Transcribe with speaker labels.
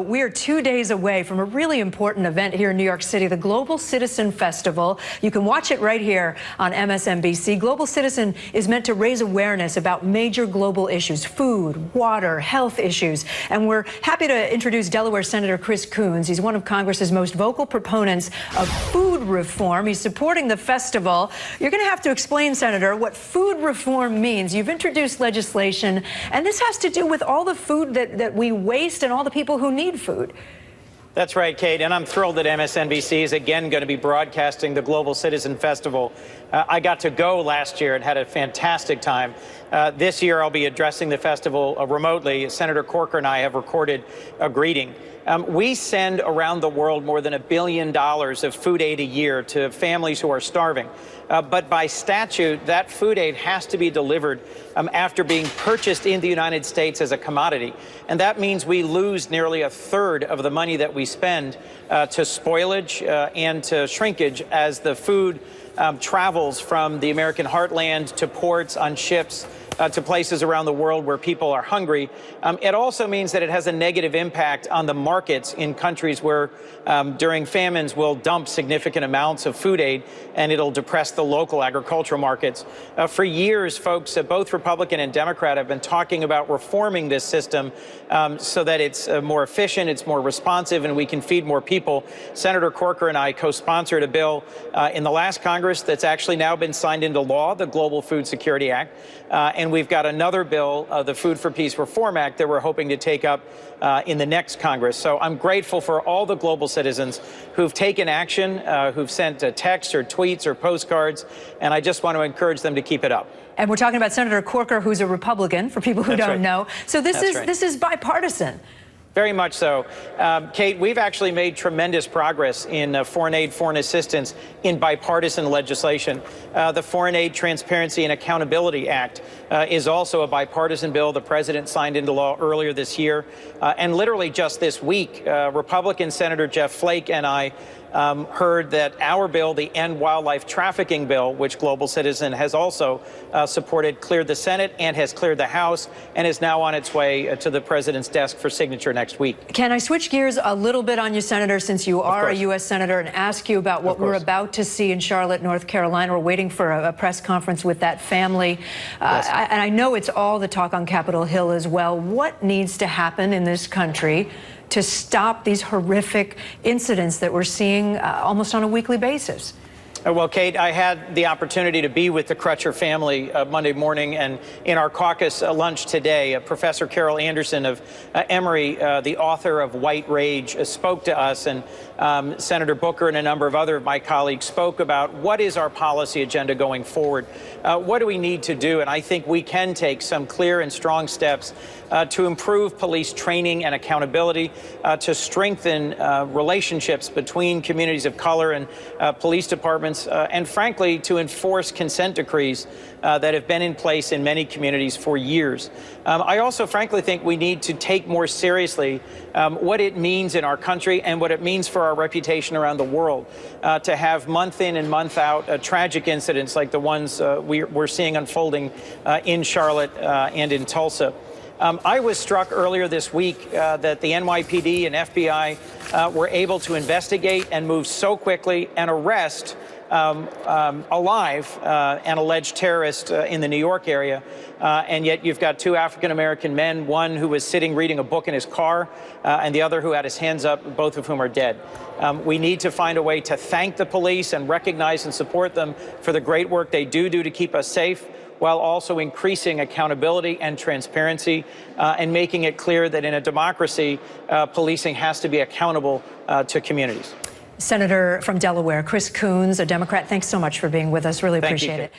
Speaker 1: We are 2 days away from a really important event here in New York City, the Global Citizen Festival. You can watch it right here on MSNBC. Global Citizen is meant to raise awareness about major global issues, food, water, health issues. And we're happy to introduce Delaware Senator Chris Coons. He's one of Congress's most vocal proponents of food reform. He's supporting the festival. You're going to have to explain, Senator, what food reform means. You've introduced legislation, and this has to do with all the food that we waste and all the people who need food.
Speaker 2: That's right, Kate, and I'm thrilled that MSNBC is again going to be broadcasting the Global Citizen Festival. I got to go last year and had a fantastic time. This year I'll be addressing the festival remotely. Senator Corker and I have recorded a greeting. We send around the world more than $1 billion of food aid a year to families who are starving. But by statute, that food aid has to be delivered after being purchased in the United States as a commodity. And that means we lose nearly a third of the money that we spend to spoilage and to shrinkage as the food travels from the American heartland to ports, on ships, to places around the world where people are hungry. It also means that it has a negative impact on the markets in countries where during famines we'll dump significant amounts of food aid, and it'll depress the local agricultural markets. For years, folks, both Republican and Democrat, have been talking about reforming this system so that it's more efficient, it's more responsive, and we can feed more people. Senator Corker and I co-sponsored a bill in the last Congress that's actually now been signed into law, the Global Food Security Act. And we've got another bill, the Food for Peace Reform Act, that we're hoping to take up in the next Congress. So I'm grateful for all the global citizens who've taken action, who've sent texts or tweets or postcards, and I just want to encourage them to keep it up.
Speaker 1: And we're talking about Senator Corker, who's a Republican, for people who don't know. So this is bipartisan.
Speaker 2: Very much so. Kate, we've actually made tremendous progress in foreign aid, foreign assistance in bipartisan legislation. The Foreign Aid Transparency and Accountability Act is also a bipartisan bill the president signed into law earlier this year. And literally just this week, Republican Senator Jeff Flake and I heard that our bill, the End Wildlife Trafficking bill, which Global Citizen has also supported, cleared the Senate and has cleared the House and is now on its way to the president's desk for signature next week.
Speaker 1: Can I switch gears a little bit on you, Senator, since you are a U.S. Senator, and ask you about what we're about to see in Charlotte, North Carolina? We're waiting for a press conference with that family.
Speaker 2: Yes.
Speaker 1: And I know it's all the talk on Capitol Hill as well. What needs to happen in this country to stop these horrific incidents that we're seeing almost on a weekly basis?
Speaker 2: Well, Kate, I had the opportunity to be with the Crutcher family Monday morning, and in our caucus lunch today, Professor Carol Anderson of Emory, the author of White Rage, spoke to us, and Senator Booker and a number of other of my colleagues spoke about what is our policy agenda going forward. What do we need to do? And I think we can take some clear and strong steps to improve police training and accountability, to strengthen relationships between communities of color and police departments, and frankly, to enforce consent decrees that have been in place in many communities for years. I also frankly think we need to take more seriously what it means in our country and what it means for our reputation around the world to have month in and month out tragic incidents like the ones we're seeing unfolding in Charlotte and in Tulsa. I was struck earlier this week that the NYPD and FBI were able to investigate and move so quickly and arrest alive an alleged terrorist in the New York area. And yet you've got two African-American men, one who was sitting reading a book in his car, and the other who had his hands up, both of whom are dead. We need to find a way to thank the police and recognize and support them for the great work they do to keep us safe, while also increasing accountability and transparency and making it clear that in a democracy, policing has to be accountable to communities.
Speaker 1: Senator from Delaware, Chris Coons, a Democrat, thanks so much for being with us. Really appreciate it.